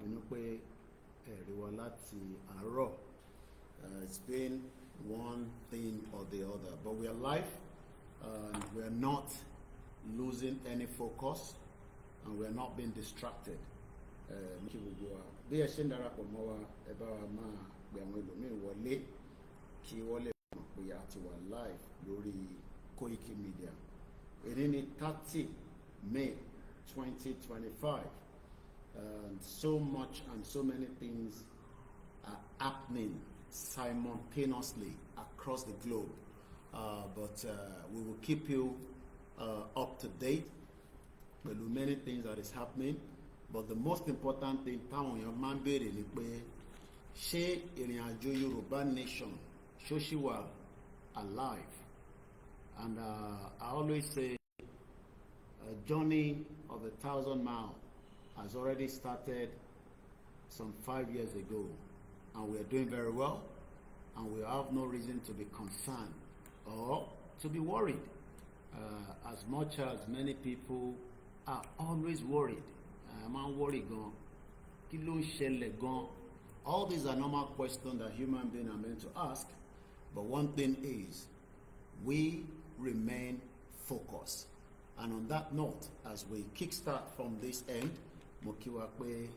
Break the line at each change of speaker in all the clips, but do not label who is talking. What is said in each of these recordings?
bínú pé ẹ̀rí wa láti àárọ̀. It's been one thing or the other, but we are live and we are not losing any focus and we are not being distracted. Kí gbogbo wa bí ẹ ṣe ń darapọ̀ mọ́ wa ẹ bá wa máa gbé àwọn ẹlòmíì wọlé kí wọ́n lè mọ̀ pé a ti wà live lórí Koiki Media. Èyí ni 30 May 2025. And so much and so many things are happening simultaneously across the globe. But we will keep you up to date with many things that is happening. But the most important thing, táwọn èèyàn máa ń béèrè ni pé ṣé ìrìn àjò Yorùbá nation ṣó ṣì wà alive? And I always say a journey of 1,000 miles has already started some 5 years ago, and we are doing very well, and we have no reason to be concerned or to be worried. As much as many people are always worried. I'm worried gan. Kí ló ń ṣẹlẹ̀ gan? All these are normal questions that human beings are meant to ask, but one thing is, we remain focused. And on that note, as we kickstart from this end, mo kí wa pé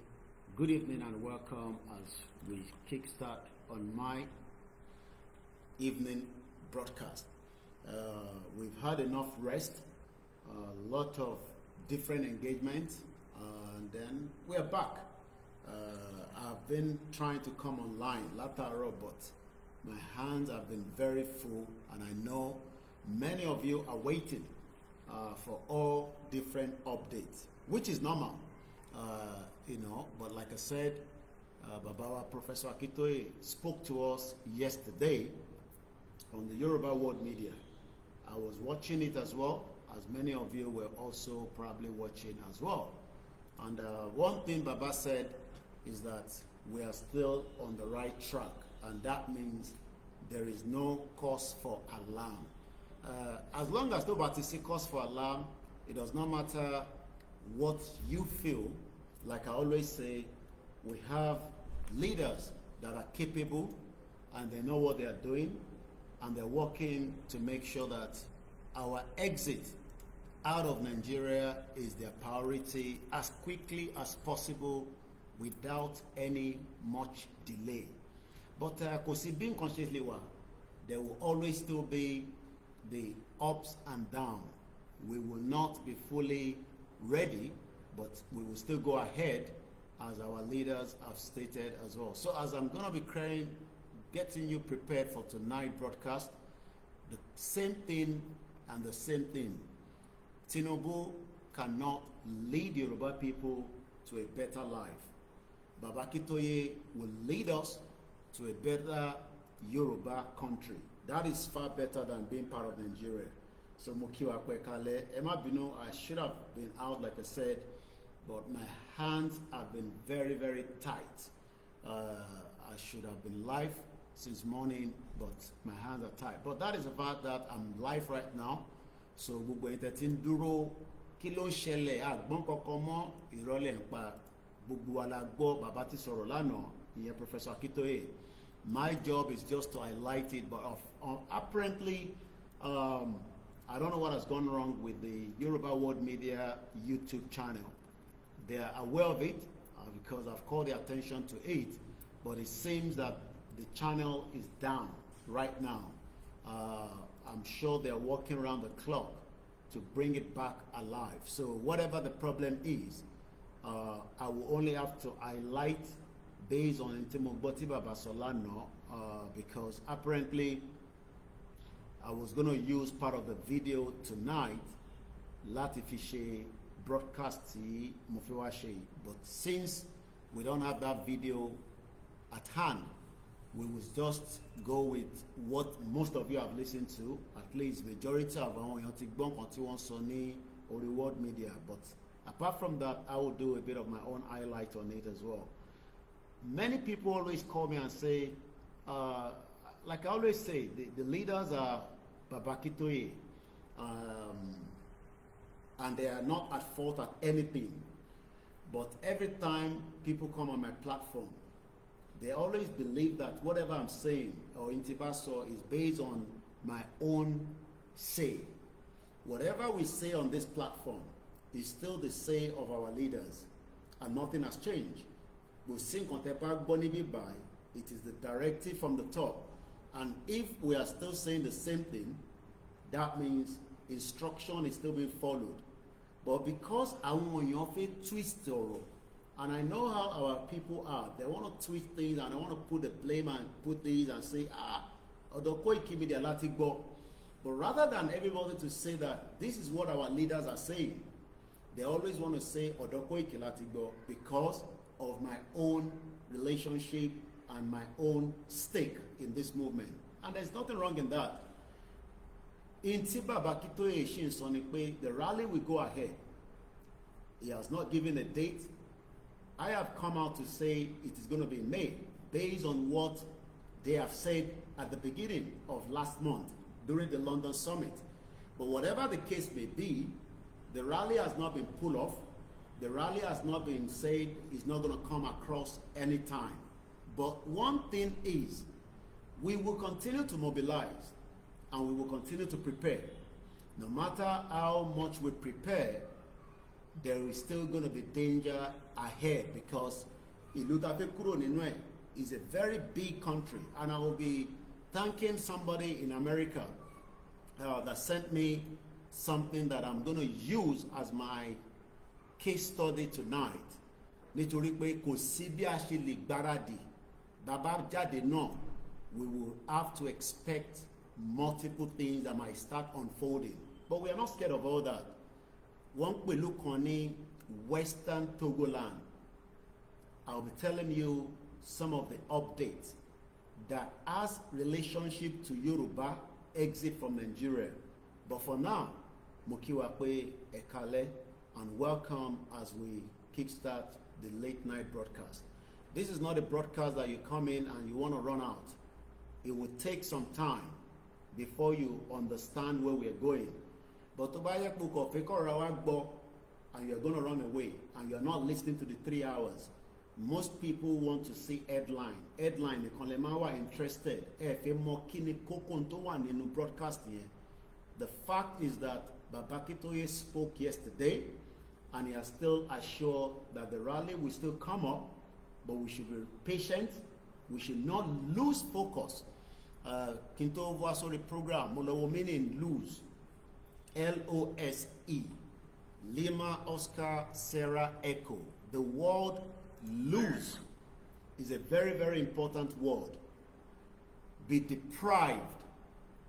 good evening and welcome as we kickstart on my evening broadcast. We've had enough rest, a lot of different engagements, and then we're back. I've been trying to come online lateral, but my hands have been very full, and I know many of you are waiting for all different updates, which is normal, but like I said, Babawa Professor Akintoye spoke to us yesterday on the Yoruba World Media. I was watching it as well, as many of you were also probably watching as well. And one thing Baba said is that we are still on the right track, and that means there is no cause for alarm. As long as nobody sees cause for alarm, it does not matter what you feel. Like I always say, we have leaders that are capable and they know what they are doing, and they're working to make sure that our exit out of Nigeria is their priority as quickly as possible without any much delay. But being consciously, there will always still be the ups and downs. We will not be fully ready, but we will still go ahead as our leaders have stated as well. So as I'm going to be getting you prepared for tonight's broadcast, the same thing and the same thing. Tinubu cannot lead Yoruba people to a better life. Baba Akintoye will lead us to a better Yoruba country. That is far better than being part of Nigeria. So Mokiwa Kwekale, Emma Bino, I should have been out like I said, but my hands have been very, very tight. I should have been live since morning, but my hands are tight. But that is the fact that I'm live right now. So gbogbo entertain dúró kí ló ń ṣẹlẹ̀ àgbọ́n kankan mọ́ ìrọ̀lẹ́ nípa gbogbo wa la gbọ́ bàbá ti sọ̀rọ̀ lánàá ìyẹn Professor Akintoye. My job is just to highlight it, but apparently I don't know what has gone wrong with the Yoruba World Media YouTube channel. They are aware of it because I've called their attention to it, but it seems that the channel is down right now. I'm sure they're working around the clock to bring it back alive. So whatever the problem is, I will only have to highlight based on Intimogboti Babasolano because apparently I was going to use part of the video tonight, láti fi ṣe broadcast tí mo fẹ́ wá ṣe. But since we don't have that video at hand, we will just go with what most of you have listened to. At least majority of àwọn èèyàn ti gbọ́ nǹkan tí wọ́n sọ ní orí World Media. But apart from that, I will do a bit of my own highlight on it as well. Many people always call me and say, like I always say, the leaders are Baba Akintoye, and they are not at fault at anything. But every time people come on my platform, they always believe that whatever I'm saying or Intibaso is based on my own say. Whatever we say on this platform is still the say of our leaders, and nothing has changed. We sing Kontepa Bonibi by, it is the directive from the top. And if we are still saying the same thing, that means instruction is still being followed. But because I want to twist ọ̀rọ̀, and I know how our people are, they want to twist things and they want to put the blame and put things and say, ọ̀dọ̀ Koiki Media láti gbọ́. But rather than everybody to say that this is what our leaders are saying, they always want to say ọ̀dọ̀ Koiki láti gbọ́ because of my own relationship and my own stake in this movement. And there's nothing wrong in that. In Baba Akintoye ṣì ń sọ ni pé the rally will go ahead. He has not given a date. I have come out to say it is going to be made based on what they have said at the beginning of last month during the London summit. But whatever the case may be, the rally has not been pulled off. The rally has not been said it's not going to come across any time. But one thing is, we will continue to mobilize and we will continue to prepare. No matter how much we prepare, there is still going to be danger ahead because ìlú tá fẹ́ kúrò nínú ẹ̀ is a very big country, and I will be thanking somebody in America that sent me something that I'm going to use as my case study tonight. Nítorí pé kò sí bí a ṣe lè gbáradì bàbá jáde náà, we will have to expect multiple things that might start unfolding. But we are not scared of all that. One pè ìlú kan ní Western Togoland. I'll be telling you some of the updates that has relationship to Yoruba exit from Nigeria. But for now, mo kí wa pé ẹ káalẹ́ and welcome as we kickstart the late night broadcast. This is not a broadcast that you come in and you want to run out. It will take some time before you understand where we are going. But tó bá yẹ pé kò fẹ́ kó ra wá gbọ́ and you are going to run away and you are not listening to the 3 hours, most people want to see headline. Headline nìkan lè máa wà interested. Ẹ fẹ́ mọ̀ kí ni kókó tó wà nínú broadcast yẹn. The fact is that Baba Akintoye spoke yesterday and he has still assured that the rally will still come up, but we should be patient. We should not lose focus. Kinto Vasori program, Molowo meaning lose. L-O-S-E. Lima Oscar Sarah Echo. The word lose is a very, very important word. Be deprived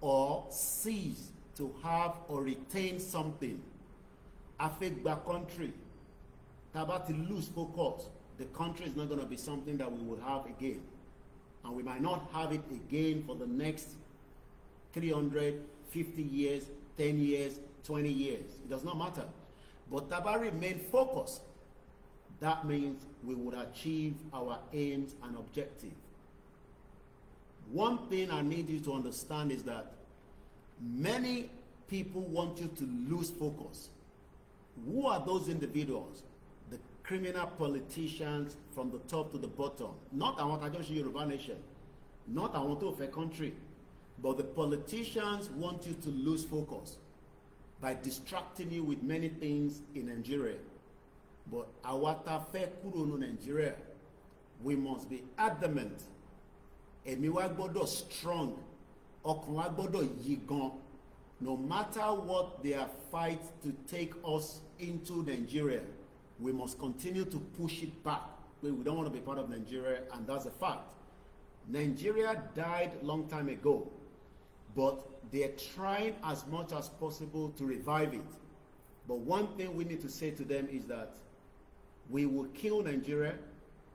or cease to have or retain something. Affect the country. About to lose focus. The country is not going to be something that we will have again. And we might not have it again for the next 350 years, 10 years, 20 years. It does not matter. But Taba remain focused. That means we would achieve our aims and objectives. One thing I need you to understand is that many people want you to lose focus. Who are those individuals? The criminal politicians from the top to the bottom. Not àwọn tajọ́ Yoruba nation. Not àwọn tó fẹ́ country. But the politicians want you to lose focus by distracting you with many things in Nigeria. But àwa tá fẹ́ kúrò ní Nigeria, we must be adamant. Ẹ̀mí wa gbọ́dọ̀ strong. Ọkàn wa gbọ́dọ̀ yí gan. No matter what their fight to take us into Nigeria, we must continue to push it back. We don't want to be part of Nigeria, and that's a fact. Nigeria died a long time ago, but they're trying as much as possible to revive it. But one thing we need to say to them is that we will kill Nigeria.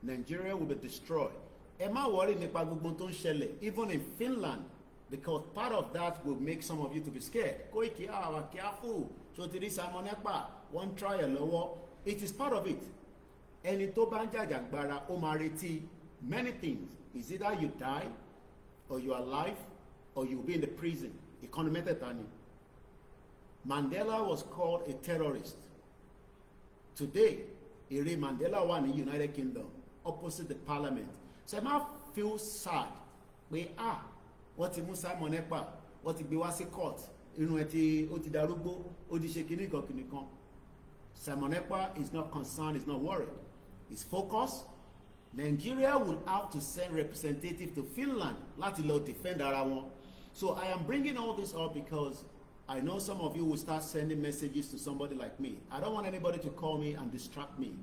Nigeria will be destroyed. Ẹ má worry nípa gbogbo tó ń ṣẹlẹ̀, even in Finland, because part of that will make some of you to be scared. Koiki, careful. So to this Simon Ekpa, one trial lọ́wọ́. It is part of it. Ẹni tó bá ń jàjàgbara ó máa retí many things. Is either you die, or you are alive, or you will be in the prison. Ìkànnì mẹ́tẹ̀ẹ̀ta ni. Mandela was called a terrorist. Today, Ere Mandela wà ní United Kingdom opposite the parliament. So ẹ má feel sad pé wọ́n ti mú Simon Ekpa, wọ́n ti gbé wá sí court, inú ẹ̀ ó ti darúgbó, ó ti ṣe kìnnìkan. Simon Ekpa is not concerned, is not worried. He's focused. Nigeria will have to send representative to Finland láti lọ defend ara wọn. So I am bringing all this up because I know some of you will start sending messages to somebody like me. I don't want anybody to call me and distract me.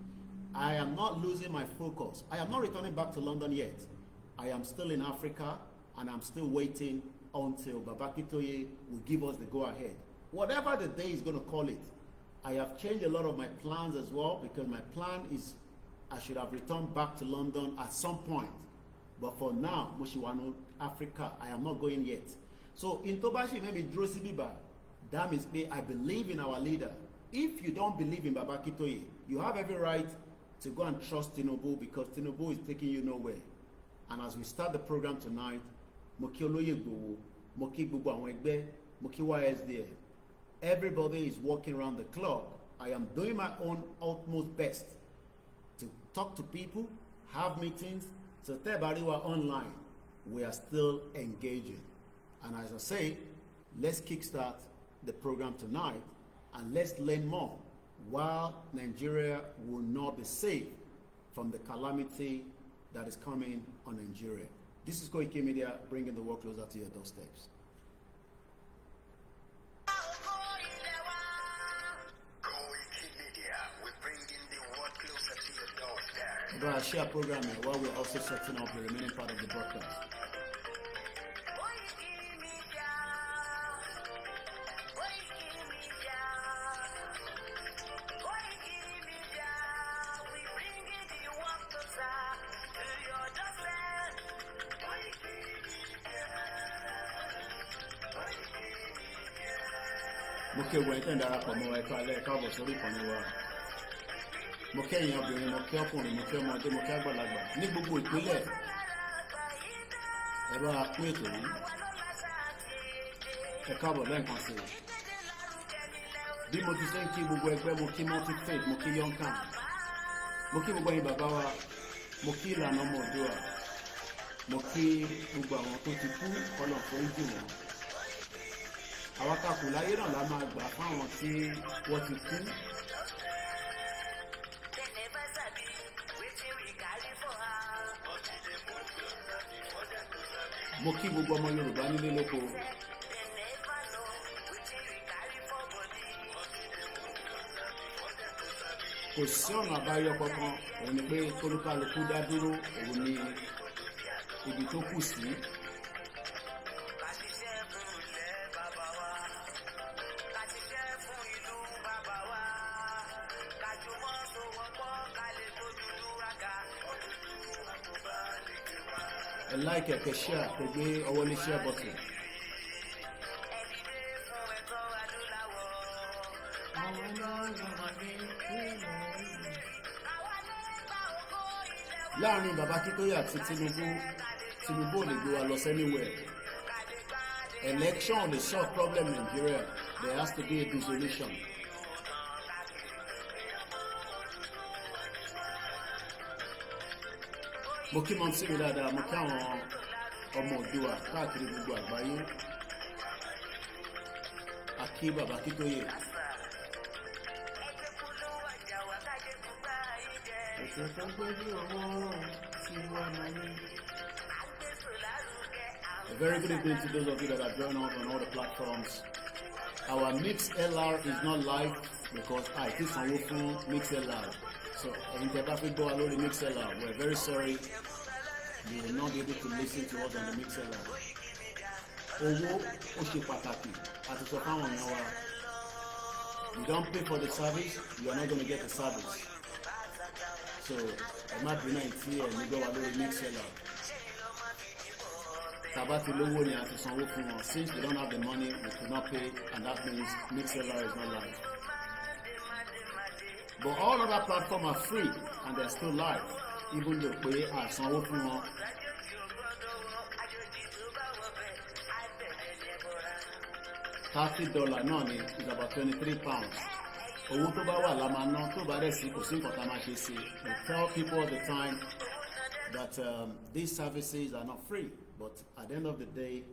I am not losing my focus. I am not returning back to London yet. I am still in Africa and I'm still waiting until Baba Akintoye will give us the go-ahead. Whatever the day is going to call it. I have changed a lot of my plans as well because my plan is I should have returned back to London at some point. But for now, Moshiwano, Africa, I am not going yet. So in Tobashi, maybe Drosi Biba, that means I believe in our leader. If you don't believe in Baba Akintoye, you have every right to go and trust Tinubu because Tinubu is taking you nowhere. And as we start the program tonight, Moki Oloye Igboho, Moki Gbogbo Àwọn Ẹgbẹ́, Moki YSDF, everybody is walking around the clock. I am doing my own utmost best to talk to people, have meetings. So Tebariwa online, we are still engaging. And as I say, let's kickstart the program tonight and let's learn more while Nigeria will not be safe from the calamity that is coming on Nigeria. This is Koiki Media bringing the work closer to your doorsteps. I share program while we're also setting up the remaining part of the broadcast. Mo kí ẹ̀wọ̀n ìtẹ́ ìdarapọ̀ mọ́ ẹ̀ka alẹ́ káàbọ̀ sórí ìkànnì wa. Mo kí ẹ̀yin obìnrin, mo kí ọkùnrin, mo kí ọmọdé, mo kí àgbàlagbà ní gbogbo ìpínlẹ̀. Ẹ bá wa pín ètò yìí. Ẹ káàbọ̀ lẹ́ẹ̀kan sí i. Bí mo ti ṣe ń kí gbogbo ẹgbẹ́, mo kí multi faith, mo kí young camp. Mo kí gbogbo ẹ̀yin bàbá wa, mo kí ìlànà ọmọ Oòduà. Mo kí gbogbo àwọn tó ti kú kọ́lọ̀ fún ìjì wọn. Àwọn takò láyé náà la máa gbà fáwọn tí wọ́n ti kú. Mo kí gbogbo ọmọ Yorùbá nílé lóko. Kò sí ọ̀nà àbáyọ kankan, òun ni pé kólúkálukú dá dúró, òun ni ibi tó kù sí. Like a share, to be our share button. Láàrin Baba Akintoye àti Tinubu ò lè gbé wa lọ anywhere. Election is solve problem in Nigeria. There has to be a dissolution. Mo kí mọ́ sí mi dáadáa, mo kí àwọn ọmọ Oòduà káàkiri gbogbo àgbáyé. A kí Baba Akintoye. A very good evening to those of you that are joining us on all the platforms. Our MixLR is not live because I think sanwó fún MixLR. So, MixLR, we're very sorry you will not be able to listen to us on the MixLR. Owó ó ṣe pàtàkì àti sọ fáwọn èèyàn wa. You don't pay for the service, you are not going to get the service. So, ẹ má bínú tí ẹ ní gbọ́ wa lórí MixLR. Tàbá ti lówó ni àti sanwó fún wọn. Since we don't have the money, we could not pay, and that means MixLR is not live. But all other platforms are free and they're still live, even though pay àsanwó fún wọn. $30 náà ni is about £23. owó tó bá wà la máa ná, tó bá dẹ̀ sí kò sí nǹkan tá a máa ṣe sí. We tell people all the time that these services are not free, but at the end of the day,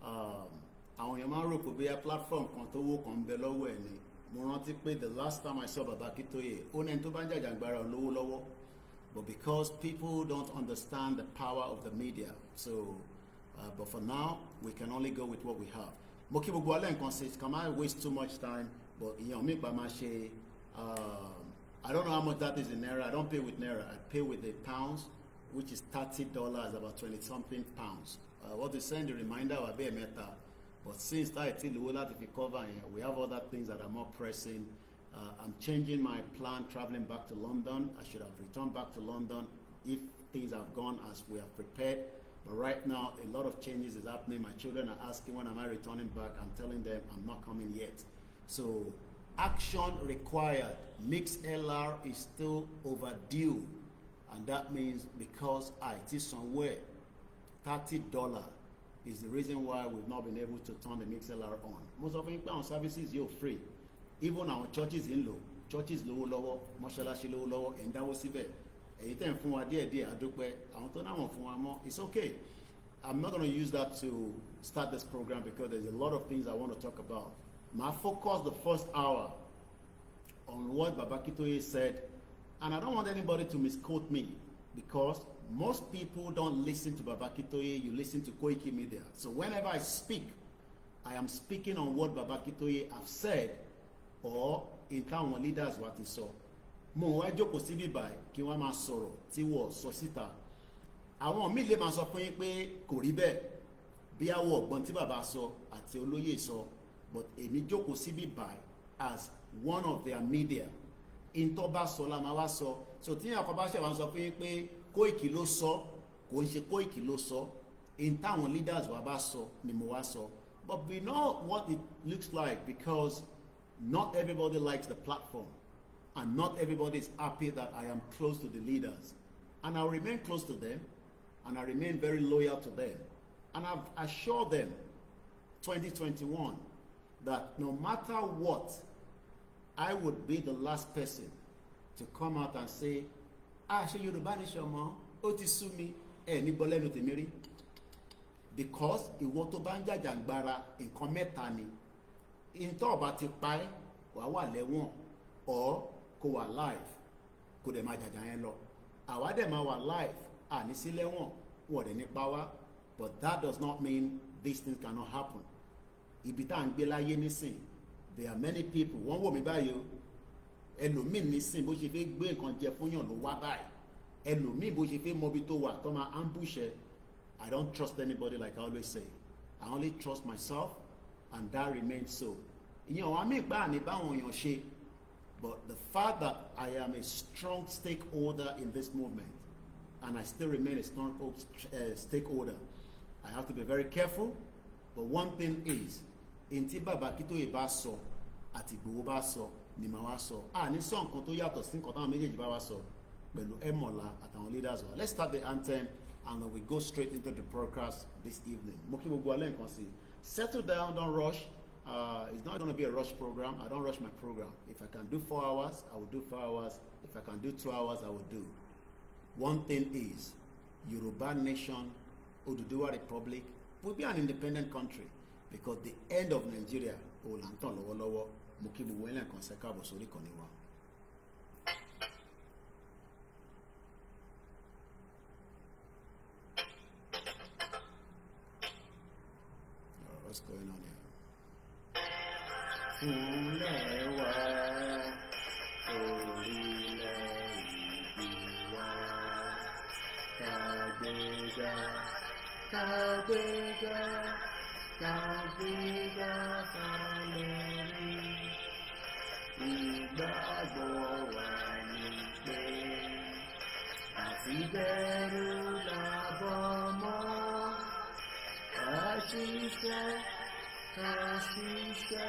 àwọn èèyàn máa ń rò pé bí a platform kan tó wó kan ń bẹ lọ́wọ́ ẹ̀ ni. Mo rántí pé the last time I saw Baba Akintoye, ó ní ẹni tó bá ń jàjàgbara olówó lọ́wọ́, but because people don't understand the power of the media, so but for now we can only go with what we have. Mo kí gbogbo alẹ́ nǹkan ṣe, can I waste too much time? But ìyẹn mi pa máa ṣe, I don't know how much that is in naira. I don't pay with naira. I pay with the pounds, which is $30, about 20 something pounds. What they send the reminder of Abe Meta. But since that till we cover, we have other things that are more pressing. I'm changing my plan, traveling back to London. I should have returned back to London if things have gone as we have prepared. But right now, a lot of changes is happening. My children are asking when am I returning back. I'm telling them I'm not coming yet. So action required. MixLR is still overdue. And that means because it is somewhere, $30 is the reason why we've not been able to turn the MixLR on. Most of our services are free. Even our churches in low, churches low, mọ́ṣáláṣí low, and that was it. Anything from what they are doing, it's okay. I'm not going to use that to start this program because there's a lot of things I want to talk about. My focus the first hour on what Baba Akintoye said, and I don't want anybody to misquote me because most people don't listen to Baba Akintoye, you listen to Koiki Media. So whenever I speak, I am speaking on what Baba Akintoye have said or in town leaders what he saw. Mo wá jókòó síbí báyìí kí wọ́n máa sọ̀rọ̀ tí wọ́n sọ síta. Àwọn míì lè máa sọ fún yín pé kò rí bẹ́ẹ̀ bí àwọ̀ ọ̀gbọ́n tí bàbá sọ àti olóyè sọ, but èmi jókòó síbí báyìí as one of their media. Ìntọ́ bá sọ la máa wá sọ. So tí yàrá kan bá ṣe wá sọ fún yín pé Koiki ló sọ, kò ń ṣe Koiki ló sọ. In táwọn leaders wa bá sọ ni mo wá sọ. But we know what it looks like because not everybody likes the platform. And not everybody is happy that I am close to the leaders. And I'll remain close to them. And I remain very loyal to them. And I've assured them, 2021, that no matter what, I would be the last person to come out and say, ṣe Yorùbá nation mọ́, ó ti sú mi, ní gbọ́ lẹ́nu tèmi rí. Because ìwọ tó bá ń jàjàgbara nǹkan mẹ́ta ni. Ìntọ́ ọba ti pa ẹ́, wà wà lẹ́wọ̀n, or kò wà live, kò dẹ̀ máa jàjà yẹn lọ. Àwa dẹ̀ máa wà live, ní sí lẹ́wọ̀n, wọ́n dẹ̀ nípa wá. But that does not mean these things cannot happen. Ibi tá à ń gbé láyé nísìn, there are many people, wọ́n wò mí báyìí o, ẹlòmíì nísìn bó ṣe fẹ́ gbé nǹkan jẹ fún yàn ló wá báyìí. Ẹlòmíì bó ṣe fẹ́ mọbi tó wà tó máa ambush ẹ. I don't trust anybody like I always say. I only trust myself and that remains so. Ìyẹn àwọn àmì ìgbà ní báwọn èèyàn ṣe. But the fact that I am a strong stakeholder in this movement, and I still remain a strong stakeholder, I have to be very careful. But one thing is, in tí Baba Akintoye bá sọ, àti Igboho bá sọ, ni màá wá sọ. Ní sọ nǹkan tó yàtọ̀ sí nǹkan táwọn méjèèjì bá wá sọ, pẹ̀lú Ẹ̀mọ̀lá àtàwọn leaders wa. Let's start the anthem and then we go straight into the broadcast this evening. Mo kí gbogbo alẹ́ nǹkan sí. Settle down, don't rush. It's not going to be a rush program. I don't rush my program. If I can do 4 hours, I will do 4 hours. If I can do 2 hours, I will do. One thing is, Yoruba Nation, Oduduwa Republic will be an independent country because the end of Nigeria, Olantan lọ́wọ́lọ́wọ́, mo kí gbogbo ẹlẹ́n kan ṣẹ́ká bọ̀ sórí kan ní wa. What's going on here? Fúnlẹ̀ wá, orílẹ̀ ìbí wá, kàgbéga, kàgbéga, kàgbéga fàlẹ́rí. Ìgbàgbọ́ wa ni pé àti bẹ̀rù làbọ̀ mọ́, àṣìṣe, àṣìṣe.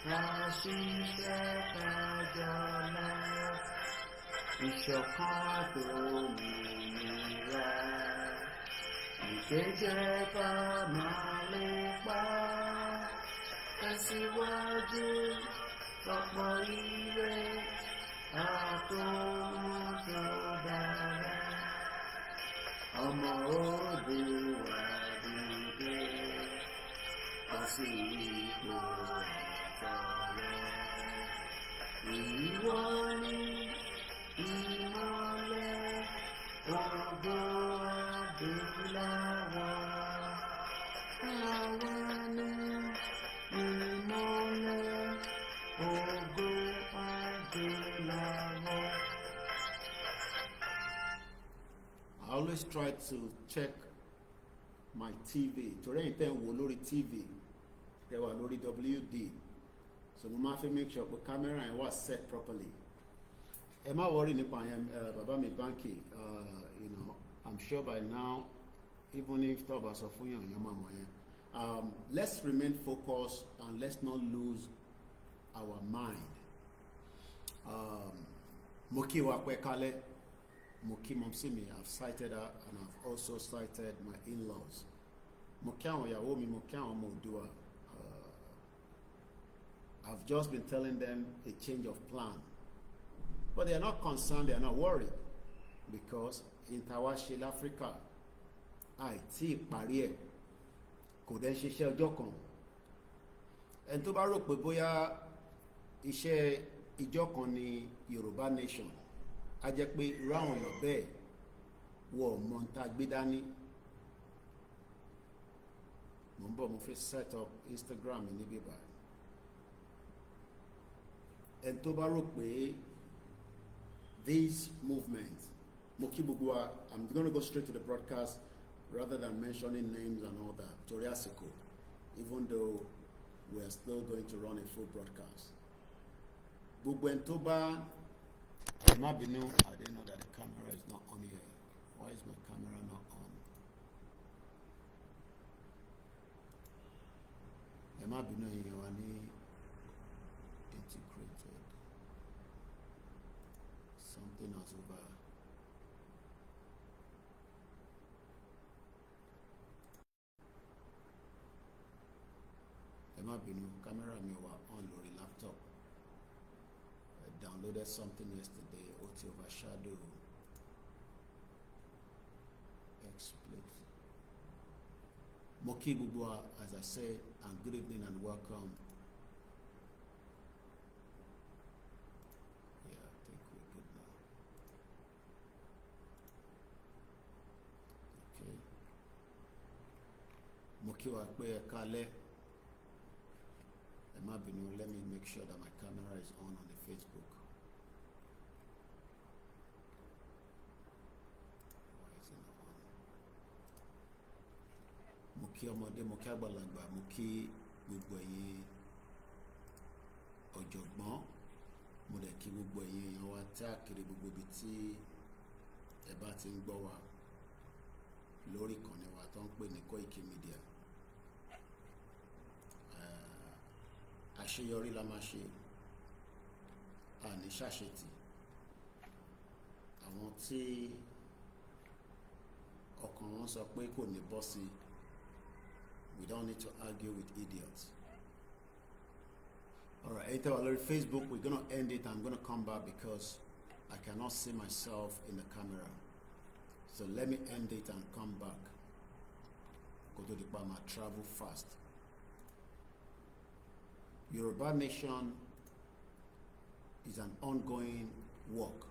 Àṣìṣe kájọlá, ìṣọ̀kan tòmìnira, ìgbéjẹ́ ká máa lépa, tẹ̀síwájú, ọ̀pọ̀ ire àtúntòdára ọmọ Oòduà dìde ọ̀sìn ipò àtọ̀rọ̀ ìwọ ni ìmọ́lẹ̀ ògo adúláwọ̀ àwa ni ìmọ́lẹ̀ ògo adúláwọ̀. I always try to check my TV torí ẹ̀yin tẹ́ ń wò lórí TV tẹ́ wà lórí WD, so mo máa fi make sure pé camera yẹn wà set properly. Ẹ má worry nípa yẹn bàbá mi báńkì, you know, I'm sure by now even if tó bá sọ fún yàn yẹn máa mọ̀ yẹn. Let's remain focused and let's not lose our mind. Mo kí wa pẹ́ kálẹ̀. Moki Momsimi, I've cited her and I've also cited my in-laws. Moki àwọn ìyàwó mi, moki àwọn ọmọ Oòduà. I've just been telling them a change of plan. But they are not concerned, they are not worried. Because in Tawashil Africa, àìtí ìparí ẹ̀ kò dẹ̀ ṣiṣẹ́ ọjọ́ kan. Ẹni tó bá rò pé bóyá iṣẹ́ ìjọ kan ni Yorùbá nation, a jẹ́ pé irú àwọn èèyàn bẹ́ẹ̀ wọ ọmọ ń ta gbé dání. Mo ń bọ̀, mo fẹ́ set up Instagram mi níbí báyìí. Ẹni tó bá rò pé this movement, mo kí gbogbo wa, I'm going to go straight to the broadcast rather than mentioning names and all that, torí àsìkò, even though we are still going to run a full broadcast. Gbogbo ẹni tó bá má bínú, I didn't know that the camera is not on here. Why is my camera not on? Ẹ má bínú, èèyàn wa ní integrated. Something else over. Ẹ má bínú, camera mi wà on lórí laptop. I downloaded something yesterday, ó ti overshadow XSplit. Mo kí gbogbo wa, as I said, and good evening and welcome. Yeah, I think we're good now. Okay. Mo kí wa pé ẹ káalẹ́. Ẹ má bínú, let me make sure that my camera is on the Facebook. Why is it not on? Mo kí ọmọdé, mo kí àgbàlagbà, mo kí gbogbo ẹ̀yin ọ̀jọ̀gbọ́n, mo dẹ̀ kí gbogbo ẹ̀yin èèyàn wa káàkiri gbogbo ibi tí ẹ bá ti ń gbọ́ wa lórí ìkànnì wa tó ń pè ní Koiki Media. Àṣeyọrí la máa ṣe, àní ṣàṣetì. Àwọn tí ọkàn wọn sọ pé kò ní bọ́ sí, we don't need to argue with idiots. Alright, ẹ tẹ́ wa lórí Facebook, we're gonna end it. I'm gonna come back because I cannot see myself in the camera. So let me end it and come back. Go to the Bama, travel fast. Yoruba Nation is an ongoing work,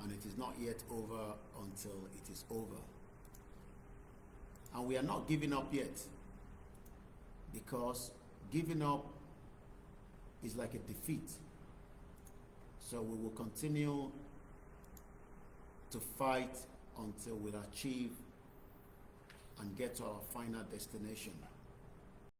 and it is not yet over until it is over. And we are not giving up yet, because giving up is like a defeat. So we will continue to fight until we achieve and get to our final destination.